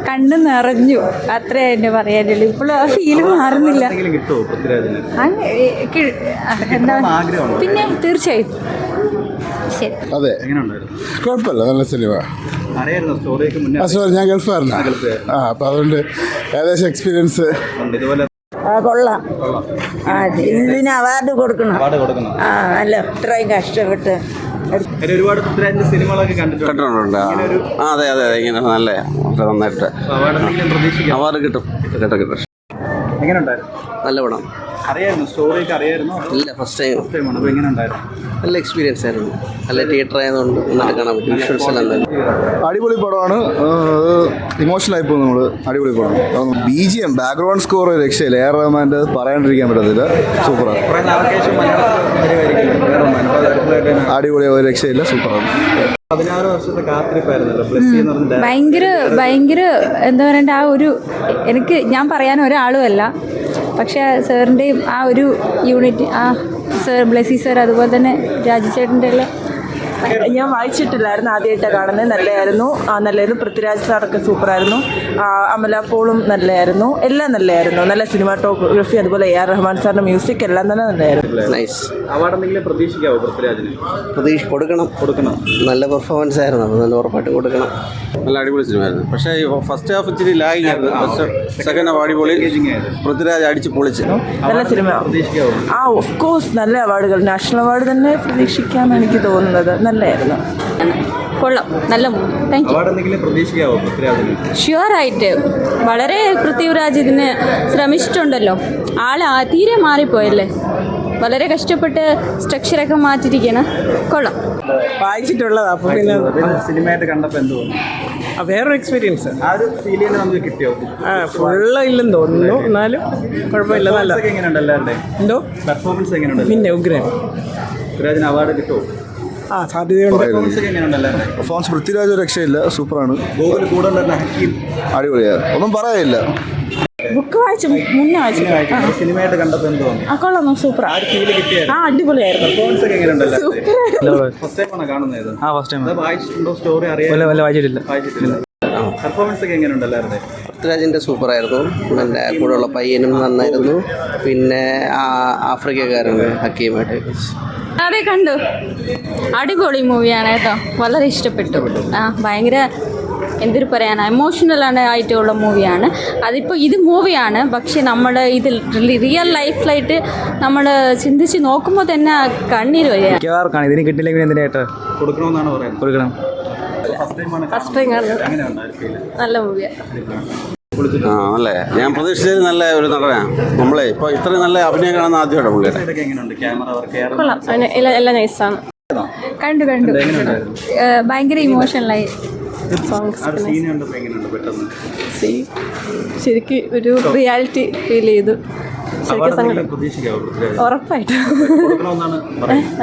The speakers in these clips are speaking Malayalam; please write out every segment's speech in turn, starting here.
കണ്ണു നിറഞ്ഞു, അത്രേ എന്നെ പറയാനുള്ളൂ. ഇപ്പോഴും ആ ഫീല് മാറുന്നില്ല. എന്താ പിന്നെ തീർച്ചയായും ശരി. അതെ, കുഴപ്പമില്ല, നല്ല സിനിമ. ഞാൻ ഗൾഫായിരുന്നു. അപ്പം അതുകൊണ്ട് ഏകദേശം എക്സ്പീരിയൻസ്. കൊള്ളാം. ഇതിന് അവാർഡ് കൊടുക്കണം. നല്ല ഇത്രയും കഷ്ടപ്പെട്ട് ഒരുപാട് പൃഥ്വിരാജിന്റെ സിനിമകളൊക്കെ കണ്ടിട്ടുണ്ട്. അതെ അതെ, ഇങ്ങനെ നല്ല നന്നായിട്ട് അവാർഡ് കിട്ടും. എങ്ങനെയുണ്ടായിരുന്നു? നല്ല പടം. അറിയായിരുന്നു സ്റ്റോറിയൊക്കെ അറിയായിരുന്നു? ഇല്ല, ഫസ്റ്റ് ടൈം. അപ്പോൾ എങ്ങനെയുണ്ടായിരുന്നു? നല്ല എക്സ്പീരിയൻസ് ആയിരുന്നു. നല്ല തിയേറ്റർ ആയതുകൊണ്ട് നന്നായിട്ട് കാണാൻ പറ്റും. വിഷ്വൽസ് എല്ലാം തന്നെ അടിപൊളി പടമാണ്. ഇമോഷണലായി പോകും നമ്മൾ. അടിപൊളി പടം. BGM ബാക്ക്ഗ്രൗണ്ട് സ്കോർ രക്ഷയില്ല. AR റഹ്മാൻ്റെ പറയാണ്ടിരിക്കാൻ പറ്റത്തില്ല. സൂപ്പറാണ്. അടിപൊളി, ഒരു രക്ഷയില്ല. സൂപ്പറാണ്. 16 വർഷത്തെ കാത്തിരിപ്പായിരുന്നല്ലോ. ഭയങ്കര എന്താ പറയണ്ട, ആ ഒരു എനിക്ക് ഞാൻ പറയാൻ ഒരാളുമല്ല, പക്ഷേ സാറിൻ്റെയും ആ ഒരു യൂണിറ്റ്, ആ സാർ ബ്ലെസി സാർ, അതുപോലെ തന്നെ രാജുചേട്ടൻ്റെ എല്ലാം ഞാൻ വായിച്ചിട്ടില്ലായിരുന്നു, ആദ്യമായിട്ടാണ് കാണുന്നത്. നല്ലതായിരുന്നു. നല്ലതായിരുന്നു. പൃഥ്വിരാജ് സാറൊക്കെ സൂപ്പറായിരുന്നു. അമല പോളും നല്ലതായിരുന്നു. എല്ലാം നല്ലതായിരുന്നു. നല്ല സിനിമാറ്റോഗ്രഫി, അതുപോലെ AR റഹ്മാൻ സാറിൻ്റെ മ്യൂസിക് എല്ലാം തന്നെ നല്ലതായിരുന്നു. നൈസ്. അവാർഡ് എന്തെങ്കിലും പ്രതീക്ഷിക്കാവോ പൃഥ്വിരാജിന്? കൊടുക്കണം. നല്ല പെർഫോമൻസ് ആയിരുന്നു. അത് നല്ല ഉറപ്പായിട്ട് കൊടുക്കണം. നല്ല അടിപൊളി സിനിമയായിരുന്നു. പക്ഷേ ഫസ്റ്റ് ഹാഫ് ഇച്ചിരി ലാഗിങ് ആയിരുന്നു. സെക്കൻഡ് ഹാഫ് അടിപൊളി. പൃഥ്വിരാജ് അടിച്ച് പൊളിച്ച്. നല്ല സിനിമ. ഓഫ് കോഴ്സ് നല്ല അവാർഡുകൾ, നാഷണൽ അവാർഡ് തന്നെ പ്രതീക്ഷിക്കാമെന്ന് എനിക്ക് തോന്നുന്നത്. നല്ലതായിരുന്നു. കൊള്ളാം. നല്ല താങ്ക് യു. ഷുവറായിട്ട് വളരെ പൃഥ്വിരാജ് ഇതിന് ശ്രമിച്ചിട്ടുണ്ടല്ലോ. തീരെ മാറിപ്പോയല്ലേ. വളരെ കഷ്ടപ്പെട്ട് സ്ട്രക്ചറൊക്കെ മാറ്റിയിരിക്കണം. കൊള്ളാം. വായിച്ചിട്ടുള്ളതാ. അപ്പോൾ പിന്നെ സിനിമയായിട്ട് കണ്ടപ്പോൾ എന്ത് തോന്നുന്നു? വേറൊരു എക്സ്പീരിയൻസ്. ആ ഒരു ഫീൽ ചെയ്യുന്നത് നമുക്ക് കിട്ടിയോ? ഫുള്ള് ഇല്ലെന്ന് തോന്നുന്നു, എന്നാലും കുഴപ്പമില്ല. നല്ല എങ്ങനെയുണ്ട് എല്ലാവരുടെ? എന്തോ പെർഫോമൻസ് എങ്ങനെയുണ്ട്? പിന്നെ ഉഗ്രൻ. പൃഥ്വിരാജിന് അവാർഡ് കിട്ടുമോ? സാധ്യതയുണ്ട്. പെർഫോമൻസ് പൃഥ്വിരാജ് രക്ഷയില്ല. സൂപ്പറാണ്. ഹക്കീം അടിപൊളിയാണ്. ഒന്നും പറയാനില്ല. ബുക്ക് വായിച്ചു, മുന്നേ വായിച്ചു. സിനിമയായിട്ട് കണ്ടപ്പോൾ എന്ത് തോന്നുന്നു? കൊള്ളാം. സൂപ്പർ. അടിപൊളിയായിരുന്നു. പെർഫോമൻസ് ഒക്കെ എങ്ങനെയുണ്ട്? ഫസ്റ്റ് ടൈമാണ് കാണുന്നത്? First time. വായിച്ചിട്ടുണ്ടോ? സ്റ്റോറി വായിച്ചിട്ടില്ല. പെർഫോമൻസ് ഒക്കെ എങ്ങനെയുണ്ട് എല്ലാവരുടെ? പൃഥ്വിരാജിൻ്റെ സൂപ്പറായിരുന്നു. എൻ്റെ കൂടെയുള്ള പയ്യനും നന്നായിരുന്നു. പിന്നെ ആഫ്രിക്കക്കാരുണ്ട് ഹക്കീമായിട്ട്. അതെ, കണ്ടു. അടിപൊളി മൂവിയാണ് കേട്ടോ. വളരെ ഇഷ്ടപ്പെട്ടു. ഭയങ്കര എന്തൊരു പറയാനാണ്, എമോഷണലാണ് ആയിട്ടുള്ള മൂവിയാണ്. അതിപ്പോൾ ഇത് മൂവിയാണ്, പക്ഷെ നമ്മൾ ഇതിൽ റിയൽ ലൈഫിലായിട്ട് നമ്മൾ ചിന്തിച്ച് നോക്കുമ്പോൾ തന്നെ കണ്ണീര് വരിക. ഇതിന് കിട്ടില്ലെങ്കിൽ എന്തിനായിട്ട് കൊടുക്കണമെന്നാണ് പറയുന്നത്? കൊടുക്കണം. ഫസ്റ്റ് ടൈം കാണുന്നത്. നല്ല മൂവിയാണ്. അല്ലേ, ഞാൻ പ്രതീക്ഷിച്ചത് നല്ല ഒരു നടനാണ്. നമ്മളെ ഇപ്പോൾ ഇത്രയും നല്ല അഭിനയം കാണുന്ന ആദ്യമായിട്ടാണ് പുള്ളിയുടെ. കൊള്ളാം. എല്ലാം നൈസാണ്. കണ്ടു. ഭയങ്കര ഇമോഷണലായി. ശരിക്കും ഒരു റിയാലിറ്റി ഫീൽ ചെയ്തു. ഉറപ്പായിട്ടും.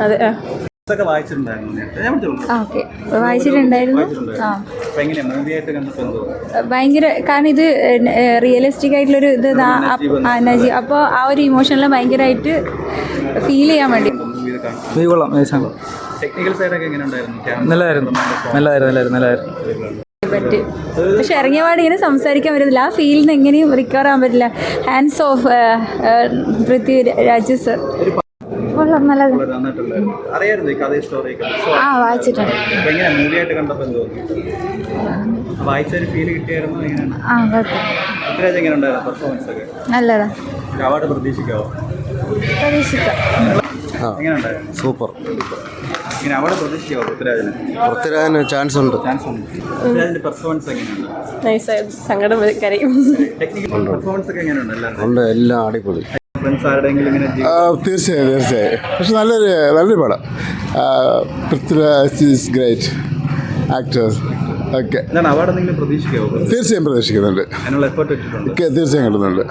അതെ. വായിച്ചിട്ടുണ്ടായിരുന്നു. ഭയങ്കര, കാരണം ഇത് റിയലിസ്റ്റിക് ആയിട്ടുള്ളൊരു ഇത് നജീബ്. അപ്പോൾ ആ ഒരു ഇമോഷനിൽ ഭയങ്കരമായിട്ട് ഫീൽ ചെയ്യാൻ വേണ്ടി. പറ്റും. പക്ഷെ ഇറങ്ങിയ പാട് ഇങ്ങനെ സംസാരിക്കാൻ പറ്റത്തില്ല. ആ ഫീലിന് എങ്ങനെയും റിക്കവർ ആകാൻ പറ്റില്ല. Hands of Prithviraj sir. നല്ലത്. വായിച്ചിട്ടുണ്ട്. നല്ലതാ. പ്രതീക്ഷിക്കാം. സൂപ്പർ. പൃഥ്വിരാജിന് ചാൻസ് ഉണ്ട്. സങ്കടം കരയും. ഉണ്ട്. എല്ലാം അടിപൊളി. തീർച്ചയായും. പക്ഷെ നല്ലൊരു പടം. Prithviraj is great actors. Okay. തീർച്ചയായും പ്രതീക്ഷിക്കുന്നുണ്ട്. തീർച്ചയായും കിട്ടുന്നുണ്ട്.